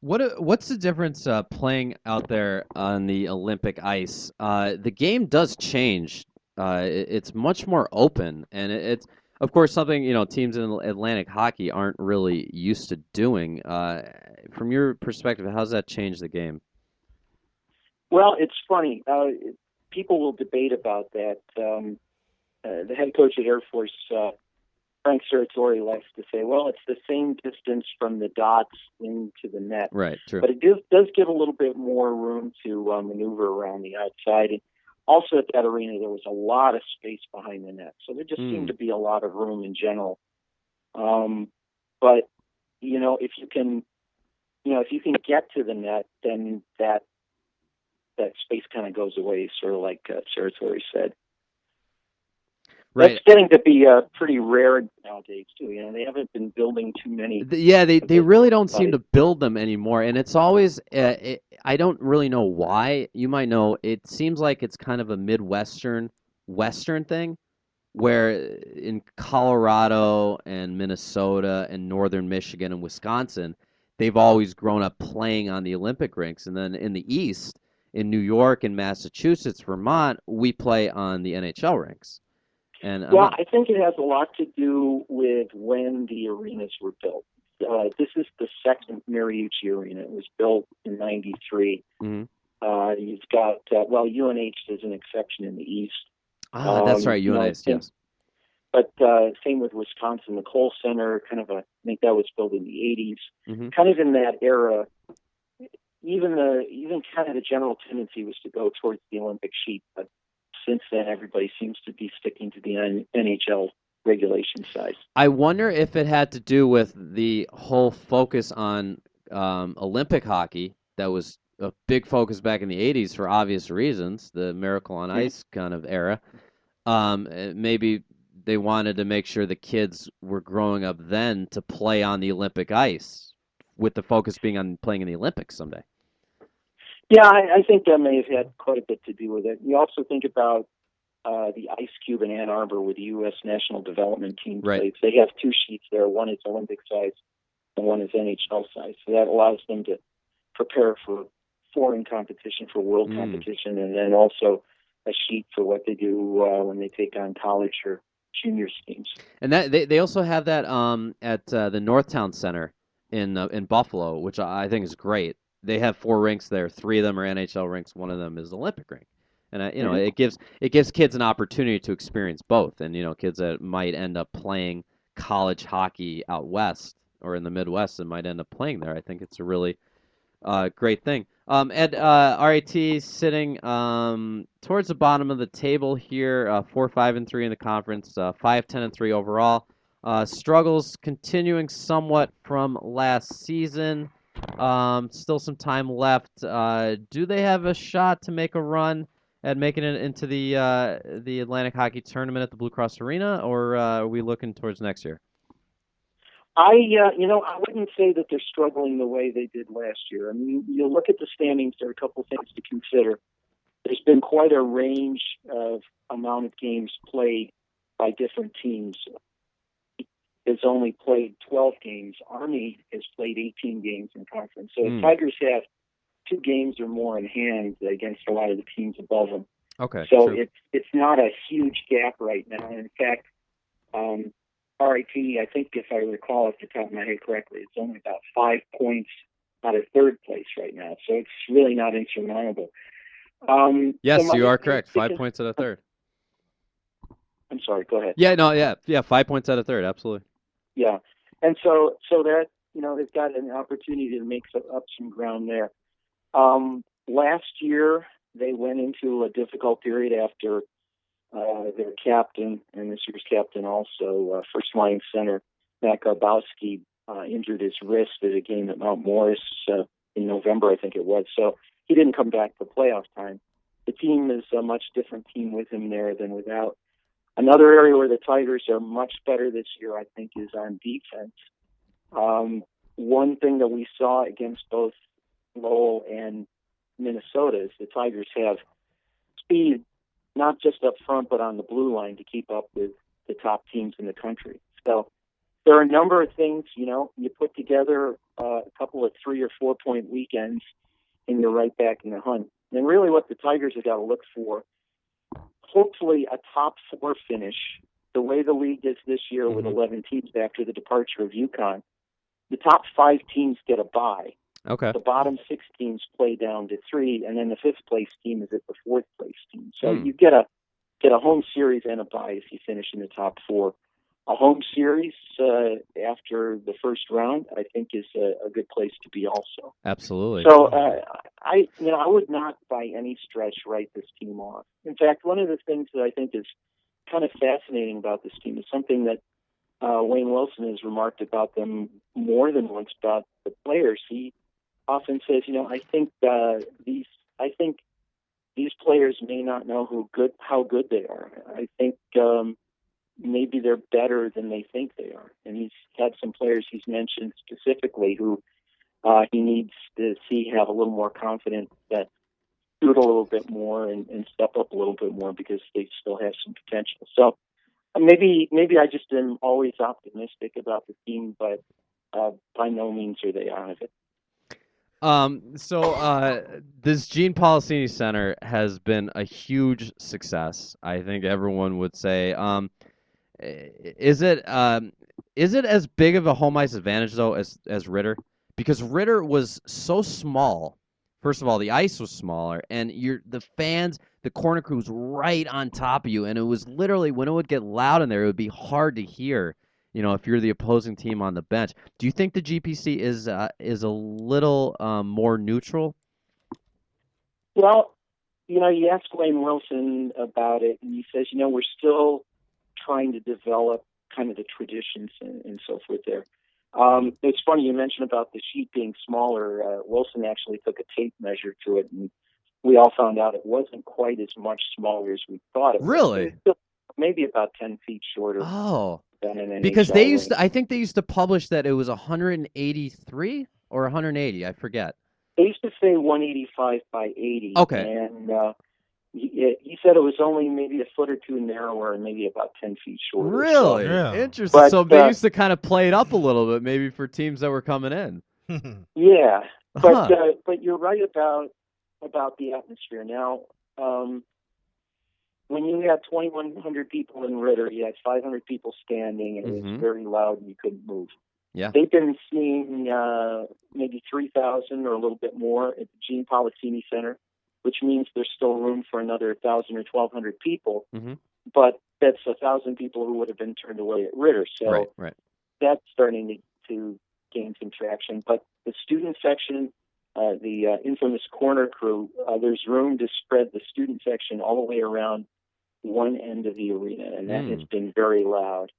What's the difference playing out there on the Olympic ice? The game does change. It's much more open, and it's of course something teams in Atlantic hockey aren't really used to doing. From your perspective, how's that change the game? Well, it's funny. People will debate about that. The head coach at Air Force, Frank Serratore, likes to say, well, it's the same distance from the dots into the net. Right. True. But it does give a little bit more room to maneuver around the outside. And also at that arena, there was a lot of space behind the net. So there just seemed to be a lot of room in general. But, if you can get to the net, then that space kind of goes away, sort of like Serratore said. Right. That's getting to be pretty rare nowadays too. They haven't been building too many. They really don't seem to build them anymore, and it's always I don't really know why. You might know. It seems like it's kind of a Midwestern Western thing, where in Colorado and Minnesota and northern Michigan and Wisconsin, they've always grown up playing on the Olympic rinks, and then in the East, in New York and Massachusetts, Vermont, we play on the NHL rinks. And I think it has a lot to do with when the arenas were built. This is the second Mariucci arena. It was built in '93. Mm-hmm. You've got UNH is an exception in the East. That's right, UNH, yes. But same with Wisconsin, the Kohl Center, I think that was built in the '80s. Mm-hmm. Kind of in that era, even kind of the general tendency was to go towards the Olympic sheet, but since then, everybody seems to be sticking to the NHL regulation size. I wonder if it had to do with the whole focus on Olympic hockey that was a big focus back in the 80s for obvious reasons, the Miracle on Ice kind of era. Maybe they wanted to make sure the kids were growing up then to play on the Olympic ice, with the focus being on playing in the Olympics someday. Yeah, I think that may have had quite a bit to do with it. You also think about the Ice Cube in Ann Arbor with the U.S. National Development Team plays. They have two sheets there. One is Olympic size and one is NHL size. So that allows them to prepare for foreign competition, for world competition, and then also a sheet for what they do when they take on college or junior teams. And that they also have that at the Northtown Center in Buffalo, which I think is great. They have 4 rinks there. 3 of them are NHL rinks. 1 of them is the Olympic rink, and it gives kids an opportunity to experience both. And kids that might end up playing college hockey out west or in the Midwest and might end up playing there. I think it's a really great thing. Ed, RIT sitting towards the bottom of the table here, 4-5-3 in the conference, 5-10-3 overall. Struggles continuing somewhat from last season. Still some time left. Do they have a shot to make a run at making it into the Atlantic Hockey Tournament at the Blue Cross Arena, or are we looking towards next year? I wouldn't say that they're struggling the way they did last year. I mean, you look at the standings, there are a couple of things to consider. There's been quite a range of amount of games played by different teams. Has only played 12 games. Army has played 18 games in conference. So the Tigers have 2 games or more in hand against a lot of the teams above them. Okay. So true. it's not a huge gap right now. In fact, RIT, I think if I recall off the top of my head correctly, it's only about 5 points out of third place right now. So it's really not insurmountable. Yes, you are correct. 5 points out of third. I'm sorry, go ahead. Yeah, 5 points out of third, absolutely. Yeah, and so that they've got an opportunity to make up some ground there. Last year they went into a difficult period after their captain and this year's captain also, first line center Matt Garbowski injured his wrist at a game at Mount Morris in November, I think it was. So he didn't come back for playoff time. The team is a much different team with him there than without. Another area where the Tigers are much better this year, I think, is on defense. One thing that we saw against both Lowell and Minnesota is the Tigers have speed, not just up front, but on the blue line to keep up with the top teams in the country. So there are a number of things, you put together a couple of 3 or 4 point weekends and you're right back in the hunt. And really what the Tigers have got to look for, hopefully a top 4 finish, the way the league is this year with 11 teams after the departure of UConn. The top 5 teams get a bye. Okay. The bottom 6 teams play down to 3, and then the 5th place team is at the 4th place team. So you get a home series and a bye if you finish in the top 4. A home series after the first round, I think, is a good place to be also. Absolutely. So I would not by any stretch write this team off. In fact, one of the things that I think is kind of fascinating about this team is something that Wayne Wilson has remarked about them more than once about the players. He often says, I think these players may not know how good they are. I think maybe they're better than they think they are. And he's had some players he's mentioned specifically who he needs to see have a little more confidence that do it a little bit more and step up a little bit more because they still have some potential. So maybe I just am always optimistic about the team, but by no means are they out of it. This Gene Policini Center has been a huge success. I think everyone would say. Is it as big of a home ice advantage though as Ritter? Because Ritter was so small. First of all, the ice was smaller, and the fans, the corner crew was right on top of you, and it was literally when it would get loud in there, it would be hard to hear. If you're the opposing team on the bench. Do you think the GPC is a little more neutral? Well, you asked Wayne Wilson about it, and he says, we're still trying to develop kind of the traditions and so forth there. It's funny you mentioned about the sheet being smaller. Wilson actually took a tape measure to it, and we all found out it wasn't quite as much smaller as we thought it was. Really? It was maybe about 10 feet shorter. Oh. Than an Because NHL I think they used to publish that it was 183 or 180. I forget. They used to say 185 by 80. Okay. And he said it was only maybe a foot or two narrower and maybe about 10 feet shorter. Really? So, yeah. Interesting. But, so they used to kind of play it up a little bit, maybe for teams that were coming in. Yeah. But you're right about the atmosphere. Now, when you had 2,100 people in Ritter, you had 500 people standing, and it was very loud and you couldn't move. Yeah. They've been seeing maybe 3,000 or a little bit more at the Gene Policini Center, which means there's still room for another 1,000 or 1,200 people. But that's 1,000 people who would have been turned away at Ritter. So right. That's starting to gain some traction. But the student section, the infamous corner crew, there's room to spread the student section all the way around one end of the arena, and that has been very loud.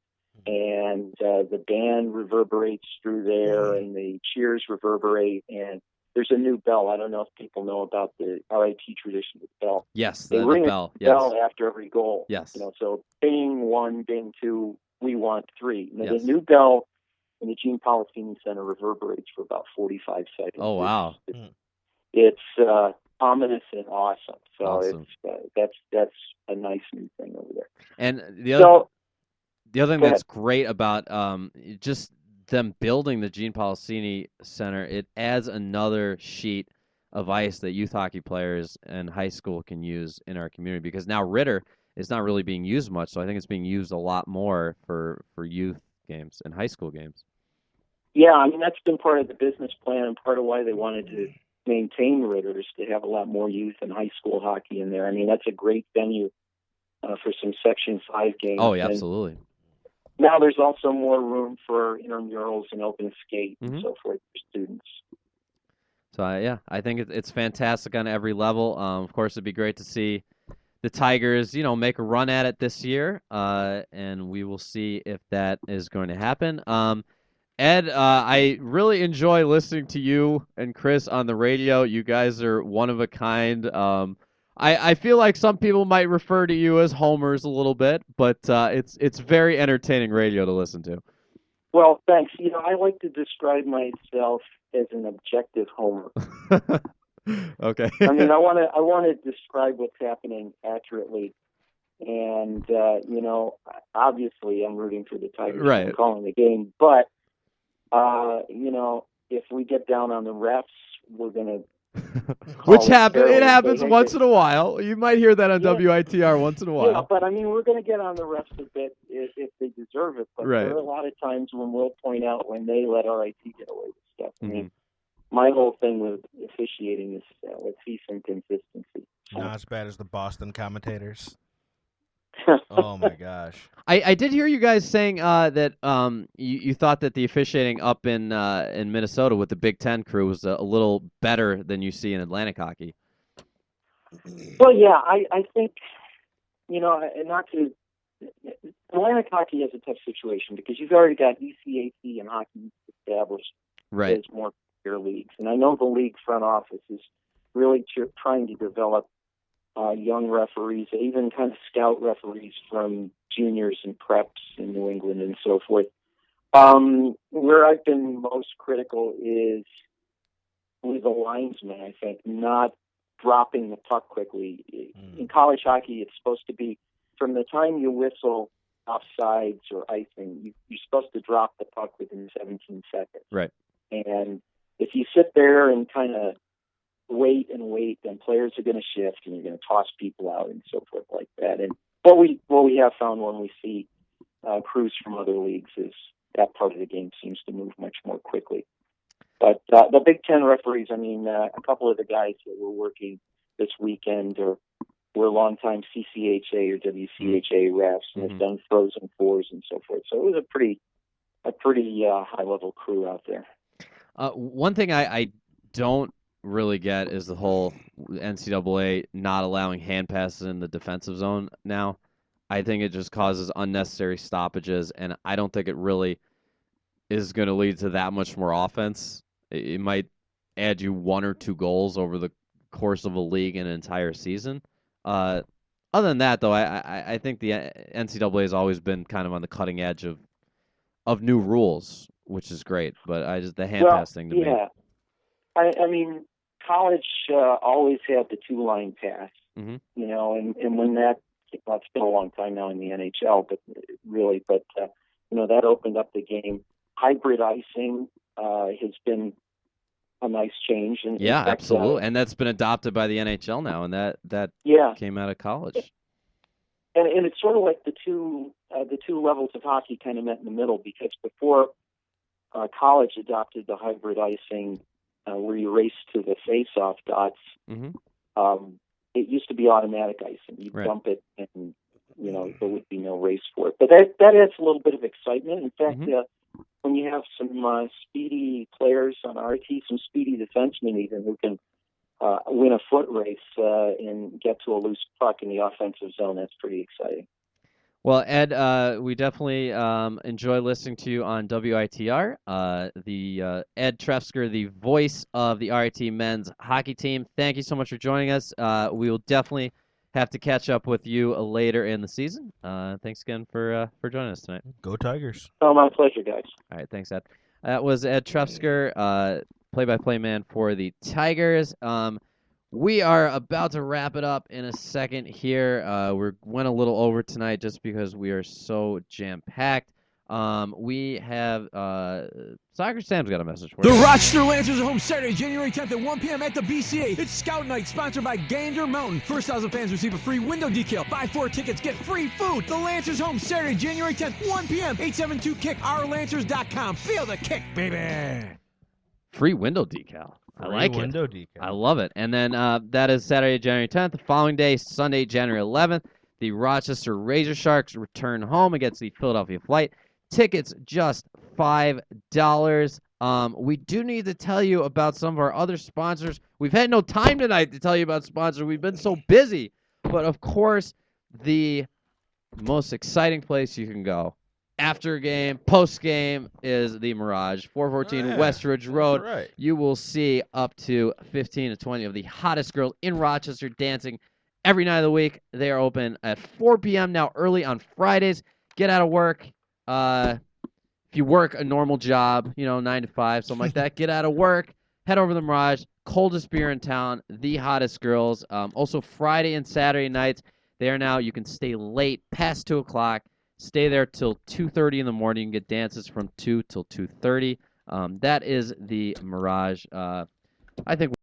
And the band reverberates through there, and the cheers reverberate, and there's a new bell. I don't know if people know about the RIT tradition with the bell. Yes, they ring the bell. A bell after every goal. Yes. So bing 1, bing 2, we want 3. Now, yes. The new bell in the Gene Policini Center reverberates for about 45 seconds. Oh, wow. It's ominous and awesome. So awesome. That's a nice new thing over there. And the other thing that's great about just them building the Gene Policini Center, it adds another sheet of ice that youth hockey players and high school can use in our community, because now Ritter is not really being used much, so I think it's being used a lot more for youth games and high school games. Yeah, I mean, that's been part of the business plan and part of why they wanted to maintain Ritter, is to have a lot more youth and high school hockey in there. I mean, that's a great venue for some Section 5 games. Oh, yeah, absolutely. And now there's also more room for intramurals and open skate and so forth for students. So, I think it's fantastic on every level. Of course, it'd be great to see the Tigers, make a run at it this year, and we will see if that is going to happen. Ed, I really enjoy listening to you and Chris on the radio. You guys are one of a kind. I feel like some people might refer to you as homers a little bit, but it's very entertaining radio to listen to. Well, thanks. I like to describe myself as an objective homer. Okay. I mean, I want to describe what's happening accurately. And, obviously I'm rooting for the Tigers. Right. I'm calling the game. But, if we get down on the refs, we're going to Which happens. It happens hey, once in a while. You might hear that on WITR once in a while. Yeah, but I mean, we're going to get on the refs a bit if they deserve it. But there are a lot of times when we'll point out when they let RIT get away with stuff. I mean, my whole thing with officiating is let's see some consistency. Not as bad as the Boston commentators. Oh my gosh! I did hear you guys saying that you thought that the officiating up in Minnesota with the Big Ten crew was a little better than you see in Atlantic hockey. Well, yeah, I think not to. Atlantic hockey has a tough situation because you've already got ECAC and hockey established as more fair leagues, and I know the league front office is really trying to develop young referees, even kind of scout referees from juniors and preps in New England and so forth. Where I've been most critical is with the linesman, I think, not dropping the puck quickly. In college hockey, it's supposed to be from the time you whistle offsides or icing, you're supposed to drop the puck within 17 seconds. Right. And if you sit there and kind of wait, then players are going to shift and you're going to toss people out and so forth like that. And what we have found when we see crews from other leagues is that part of the game seems to move much more quickly. But the Big Ten referees, I mean, a couple of the guys that were working this weekend were longtime CCHA or WCHA refs and have done Frozen Fours and so forth. So it was a pretty high level crew out there. One thing I don't really get is the whole NCAA not allowing hand passes in the defensive zone now. I think it just causes unnecessary stoppages, and I don't think it really is going to lead to that much more offense. It might add you 1 or 2 goals over the course of a league and an entire season. Other than that, though, I think the NCAA has always been kind of on the cutting edge of new rules, which is great. But the hand pass thing to me. Yeah. I mean, college always had the 2-line pass, and when that, well, it's been a long time now in the NHL, but that opened up the game. Hybrid icing has been a nice change. And yeah, absolutely, and that's been adopted by the NHL now, and that came out of college. And it's sort of like the two levels of hockey kind of met in the middle, because before college adopted the hybrid icing, where you race to the face-off dots. It used to be automatic icing. You dump it, and there would be no race for it. But that adds a little bit of excitement. In fact, when you have some speedy players on RT, some speedy defensemen even who can win a foot race and get to a loose puck in the offensive zone, that's pretty exciting. Well, Ed, we definitely enjoy listening to you on WITR. The Ed Trefzger, the voice of the RIT men's hockey team. Thank you so much for joining us. We will definitely have to catch up with you later in the season. Thanks again for joining us tonight. Go Tigers. Oh, my pleasure, guys. All right, thanks, Ed. That was Ed Trefzger, play-by-play man for the Tigers. We are about to wrap it up in a second here. We went a little over tonight just because we are so jam-packed. We have Soccer Sam's got a message for you. The Rochester Lancers are home Saturday, January 10th at 1 p.m. at the BCA. It's Scout Night, sponsored by Gander Mountain. First 1,000 fans receive a free window decal. Buy 4 tickets, get free food. The Lancers home Saturday, January 10th, 1 p.m. 872-KICK, ourlancers.com. Feel the kick, baby. Free window decal. I like window it. decal. I love it. And then that is Saturday, January 10th. The following day, Sunday, January 11th, the Rochester RazorSharks return home against the Philadelphia Flight. Tickets just $5. We do need to tell you about some of our other sponsors. We've had no time tonight to tell you about sponsors. We've been so busy. But, of course, the most exciting place you can go after game, post game, is the Mirage, 414 Westridge Road. Right. You will see up to 15 to 20 of the hottest girls in Rochester dancing every night of the week. They are open at 4 p.m. now, early on Fridays. Get out of work. If you work a normal job, 9 to 5, something like that, get out of work, head over to the Mirage. Coldest beer in town, the hottest girls. Also, Friday and Saturday nights, There now, you can stay late, past 2 o'clock, stay there till 2:30 in the morning. You can get dances from 2 till 2:30. That is the Mirage. I think